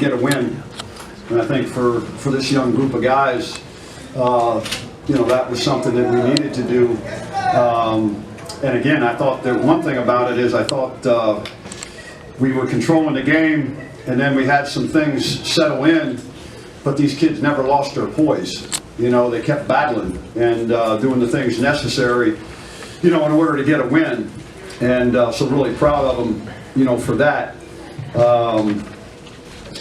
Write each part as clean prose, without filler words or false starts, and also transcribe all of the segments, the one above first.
get a win. And I think for this young group of guys, that was something that we needed to do. And again, I thought that one thing about it is I thought we were controlling the game, and then we had some things settle in, but these kids never lost their poise. They kept battling and doing the things necessary, in order to get a win. And so really proud of them, for that.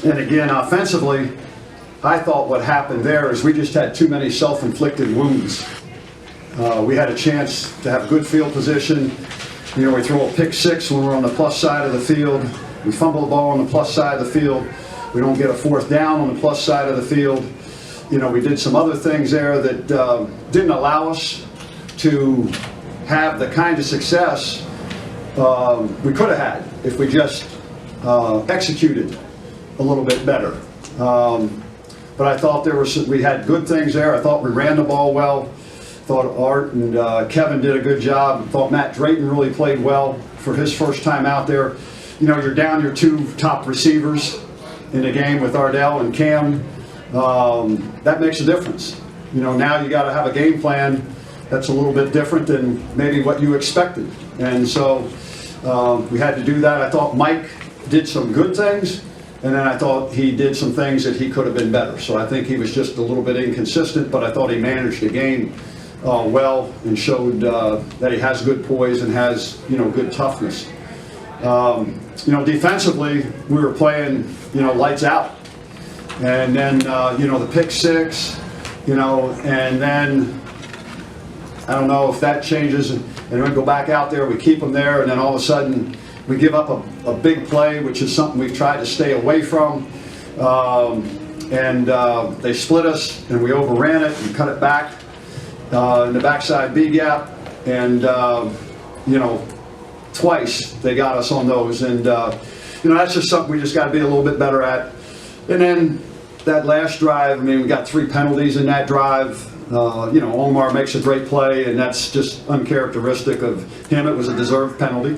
And again, offensively, I thought what happened there is we just had too many self-inflicted wounds. We had a chance to have good field position. We throw a pick six when we're on the plus side of the field. We fumble the ball on the plus side of the field. We don't get a fourth down on the plus side of the field. We did some other things there that didn't allow us to have the kind of success we could have had if we just executed a little bit better. But I thought we had good things there. I thought we ran the ball well. Thought Art and Kevin did a good job. Thought Matt Drayton really played well for his first time out there. You're down your two top receivers in the game with Ardell and Cam. That makes a difference. Now you got to have a game plan that's a little bit different than maybe what you expected. And so we had to do that. I thought Mike did some good things, and then I thought he did some things that he could have been better. So I think he was just a little bit inconsistent, but I thought he managed the game well and showed that he has good poise and has good toughness. Defensively, we were playing lights out, and then the pick six, and then I don't know if that changes, and we go back out there, we keep them there, and then all of a sudden we give up a big play, which is something we've tried to stay away from, and they split us, and we overran it and cut it back in the backside B gap, and twice they got us on those, and that's just something we just got to be a little bit better at. And then that last drive, we got 3 penalties in that drive. Omar makes a great play, and that's just uncharacteristic of him. It was a deserved penalty.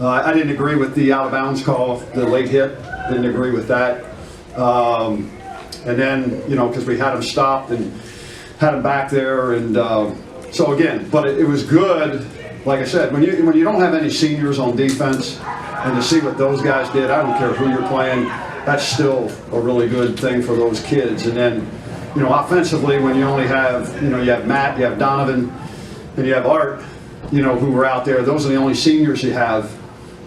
I didn't agree with the out of bounds call, the late hit. Didn't agree with that. And then, because we had him stopped and had him back there, and so again, but it was good. Like I said, when you don't have any seniors on defense, and to see what those guys did, I don't care who you're playing, that's still a really good thing for those kids. And then, offensively, when you only have, you have Matt, you have Donovan, and you have Art, who were out there, those are the only seniors you have.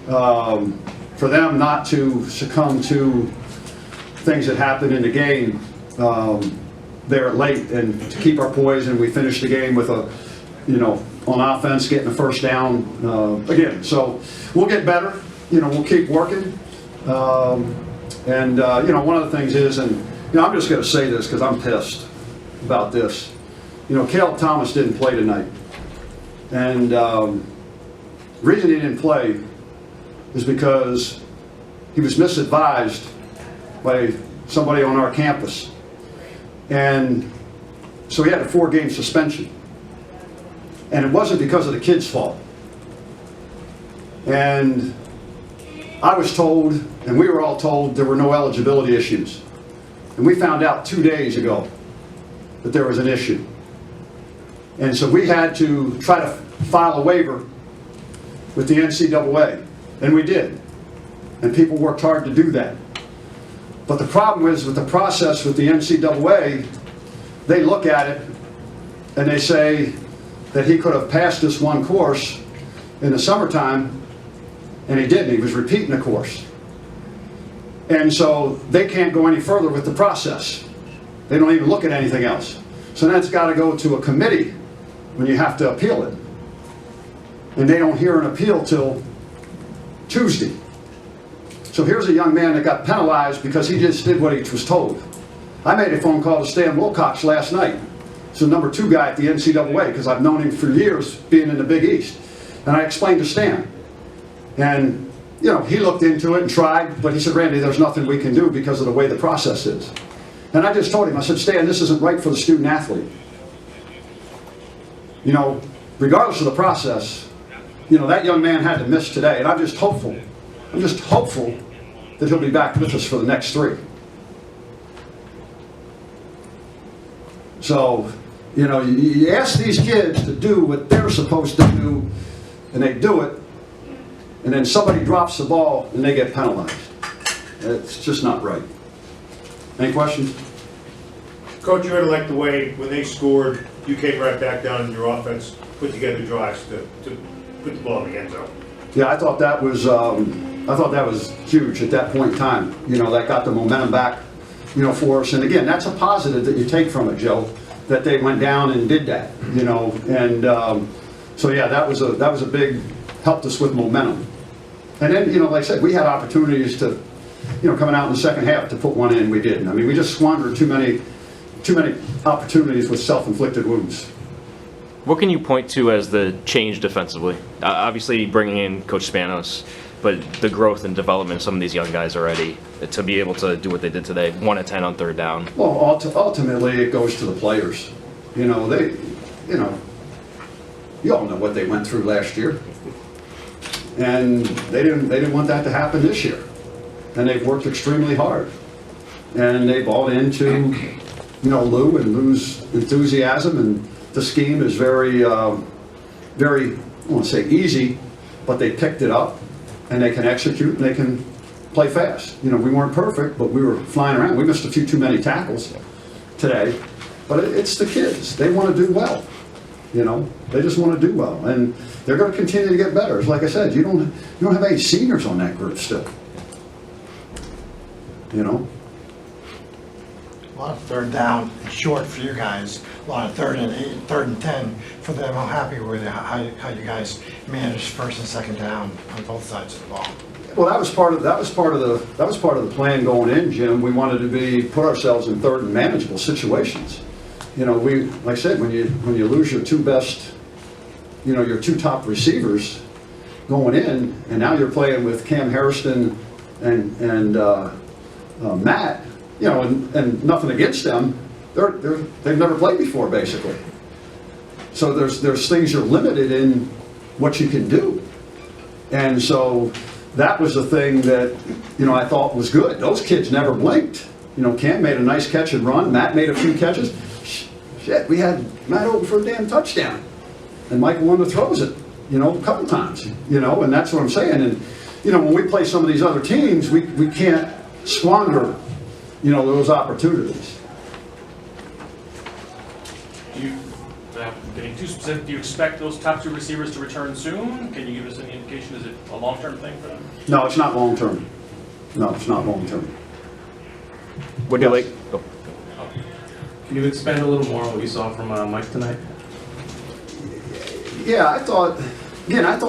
For them not to succumb to things that happened in the game there late, and to keep our poise, and we finished the game with a, on offense, getting the first down again. So we'll get better. We'll keep working. And one of the things is, and I'm just going to say this because I'm pissed about this. Caleb Thomas didn't play tonight, and the reason he didn't play is because he was misadvised by somebody on our campus, and so he had a 4-game suspension. And it wasn't because of the kid's fault. And I was told, and we were all told, there were no eligibility issues. And we found out 2 days ago that there was an issue. And so we had to try to file a waiver with the NCAA. And we did. And people worked hard to do that. But the problem is with the process with the NCAA, they look at it and they say that he could have passed this one course in the summertime, and he didn't. He was repeating the course. And so they can't go any further with the process. They don't even look at anything else. So then it's got to go to a committee when you have to appeal it. And they don't hear an appeal till Tuesday. So here's a young man that got penalized because he just did what he was told. I made a phone call to Stan Wilcox last night. He's the number 2 guy at the NCAA because I've known him for years being in the Big East. And I explained to Stan. And, he looked into it and tried, but he said, Randy, there's nothing we can do because of the way the process is. And I just told him, I said, Stan, this isn't right for the student athlete. Regardless of the process, that young man had to miss today. And I'm just hopeful that he'll be back with us for the next 3. So, you know, you ask these kids to do what they're supposed to do, and they do it, and then somebody drops the ball and they get penalized. It's just not right. Any questions? Coach, you really liked the way when they scored, you came right back down in your offense, put together drives to put the ball in the end zone. Yeah, I thought that was huge at that point in time. You know, that got the momentum back, you know, for us. And again, that's a positive that you take from it, Joe, that they went down and did that. You know, and so yeah, that was a big, helped us with momentum. And then, you know, like I said, we had opportunities to, you know, coming out in the second half to put one in. We didn't. I mean, we just squandered too many opportunities with self-inflicted wounds. What can you point to as the change defensively? Obviously, bringing in Coach Spanos, but the growth and development of some of these young guys already to be able to do what they did today, 1 of 10 on third down. Well, ultimately, it goes to the players. You know, you all know what they went through last year, and they didn't want that to happen this year, and they've worked extremely hard, and they bought into, you know, Lou and Lou's enthusiasm, and the scheme is very, very, I won't say easy, but they picked it up, and they can execute, and they can play fast. You know, we weren't perfect, but we were flying around. We missed a few too many tackles today, but it's the kids. They want to do well. You know, they just want to do well, and they're going to continue to get better. Like I said, you don't have any seniors on that group still. You know. A lot of third down and short for you guys. A lot of third and 10 for them. I'm happy with how you guys managed first and second down on both sides of the ball. Well, that was part of the plan going in, Jim. We wanted to put ourselves in third and manageable situations. You know, like I said, when you lose your two best, you know, your two top receivers going in, and now you're playing with Cam Harrison and Matt. You know, and nothing against them, they've never played before, basically. So there's things you're limited in what you can do, and so that was the thing that, you know, I thought was good. Those kids never blinked. You know, Cam made a nice catch and run. Matt made a few catches. Shit, we had Matt open for a damn touchdown, and Michael Wonder throws it, you know, a couple times. You know, and that's what I'm saying. And you know, when we play some of these other teams, we can't squander, you know, those opportunities. Getting too specific, do you expect those top two receivers to return soon? Can you give us any indication? Is it a long-term thing for them? No, it's not long-term. No, it's not long-term. What do you like? Oh. Can you expand a little more on what you saw from Mike tonight? Yeah, I thought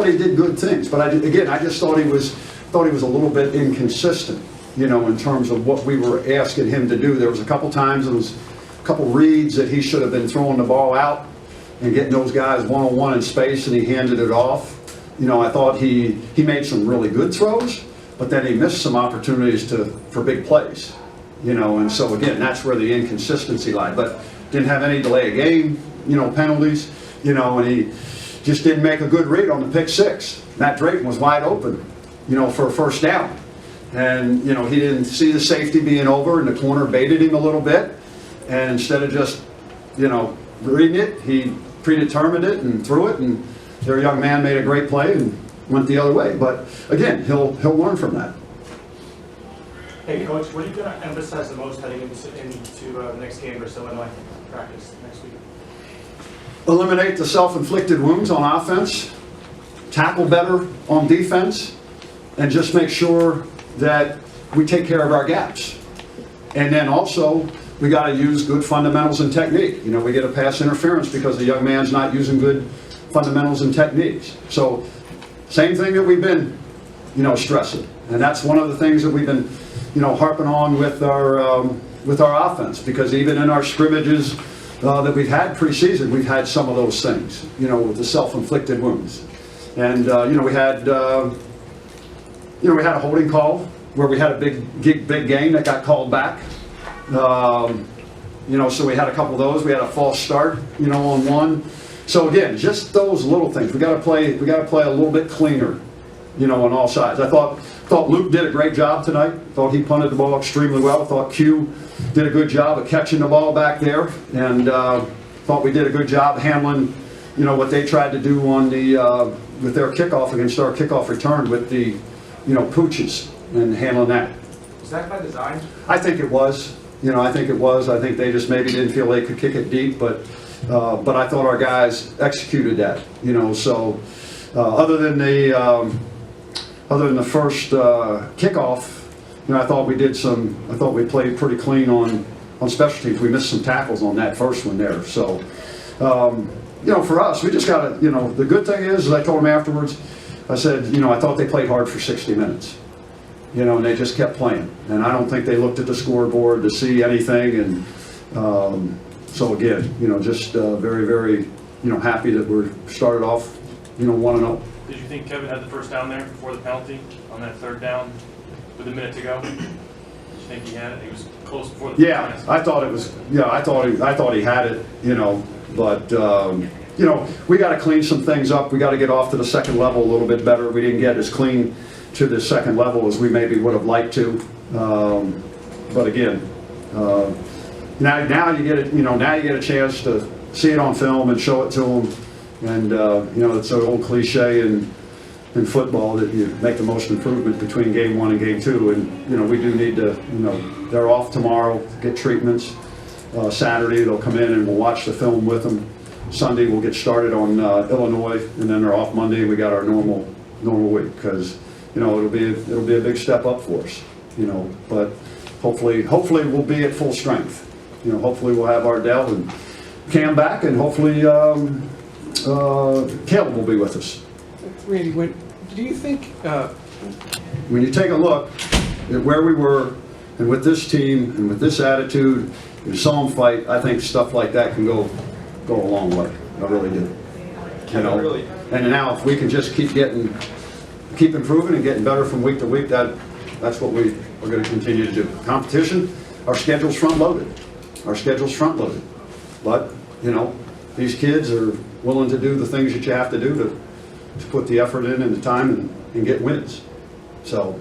he did good things, but I just thought he was a little bit inconsistent, you know, in terms of what we were asking him to do. There was a couple times, there was a couple reads that he should have been throwing the ball out and getting those guys one-on-one in space, and he handed it off. You know, I thought he made some really good throws, but then he missed some opportunities for big plays. You know, and so again, that's where the inconsistency lied. But didn't have any delay of game, you know, penalties, you know, and he just didn't make a good read on the pick six. Matt Drayton was wide open, you know, for a first down. And, you know, he didn't see the safety being over, and the corner baited him a little bit. And instead of just, you know, reading it, he predetermined it and threw it, and their young man made a great play and went the other way. But again, he'll learn from that. Hey, Coach, what are you going to emphasize the most heading into the next game versus Illinois practice next week? Eliminate the self-inflicted wounds on offense, tackle better on defense, and just make sure that we take care of our gaps. And then also, we got to use good fundamentals and technique. You know, we get a pass interference because the young man's not using good fundamentals and techniques. So, same thing that we've been, you know, stressing. And that's one of the things that we've been, you know, harping on with our offense, because even in our scrimmages that we've had preseason, we've had some of those things, you know, with the self-inflicted wounds. And you know, we had a holding call where we had a big game that got called back. You know, so we had a couple of those. We had a false start, you know, on one. So again, just those little things. We got to play a little bit cleaner, you know, on all sides. I thought Thought Luke did a great job tonight. Thought he punted the ball extremely well. Thought Q did a good job of catching the ball back there, and thought we did a good job handling, what they tried to do on the with their kickoff against our kickoff return with the, pooches and handling that. Was that by design? I think it was. I think it was. I think they just maybe didn't feel they could kick it deep, but I thought our guys executed that. So other than the first kickoff, I thought we played pretty clean on special teams. We missed some tackles on that first one there. So for us, we just got to, the good thing is I told them afterwards, I said, I thought they played hard for 60 minutes. And they just kept playing. And I don't think they looked at the scoreboard to see anything. And so again, just very, very, happy that we're started off, 1-0. Did you think Kevin had the first down there before the penalty on that third down with a minute to go? Did you think he had it? He was close before the Yeah, I thought it was. Yeah, I thought he had it. But we got to clean some things up. We got to get off to the second level a little bit better. We didn't get as clean to the second level as we maybe would have liked to. But again, now you get it. Now you get a chance to see it on film and show it to them. And it's an old cliche in football that you make the most improvement between game 1 and game 2. And we do need to. They're off tomorrow, get treatments. Saturday they'll come in and we'll watch the film with them. Sunday we'll get started on Illinois, and then they're off Monday. And we got our normal week because it'll be a big step up for us. But hopefully we'll be at full strength. Hopefully we'll have Ardell and Cam back, and hopefully Caleb will be with us. Randy, do you think When you take a look at where we were, and with this team, and with this attitude, and saw them fight, I think stuff like that can go a long way. I really do. And now if we can just keep improving and getting better from week to week, that's what we're going to continue to do. Competition, our schedule's front loaded. But these kids are willing to do the things that you have to do to put the effort in and the time and get wins. So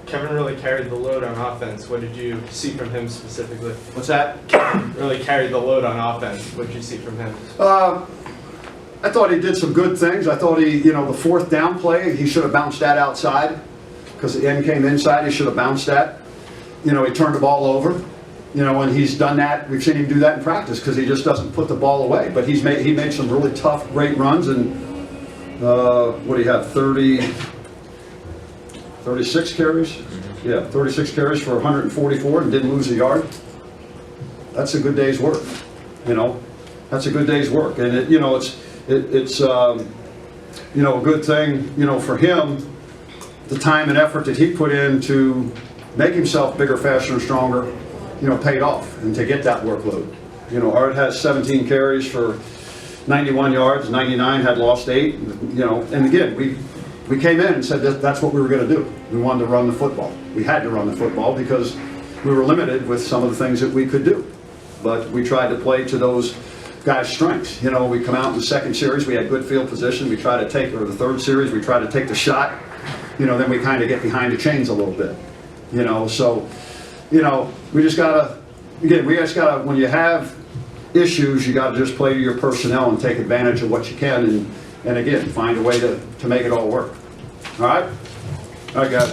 Kevin really carried the load on offense. What did you see from him specifically? what's that? Kevin really carried the load on offense. What did you see from him? I thought he did some good things. I thought the fourth down play, he should have bounced that outside because the end came inside. He should have bounced that. He turned the ball over. And he's done that. We've seen him do that in practice because he just doesn't put the ball away. But he made some really tough, great runs. And what do you have? 36 carries? Yeah, 36 carries for 144 and didn't lose a yard. That's a good day's work. That's a good day's work. And it's a good thing, for him, the time and effort that he put in to make himself bigger, faster, and stronger, paid off, and to get that workload. Art has 17 carries for 91 yards, 99 had lost 8, and again, we came in and said that's what we were going to do. We wanted to run the football. We had to run the football because we were limited with some of the things that we could do. But we tried to play to those guys' strengths. We come out in the second series, we had good field position. We tried to take, or the third series, we tried to take the shot. Then we kind of get behind the chains a little bit. So, we just gotta, when you have issues, you gotta just play to your personnel and take advantage of what you can, and again, find a way to make it all work. All right, guys.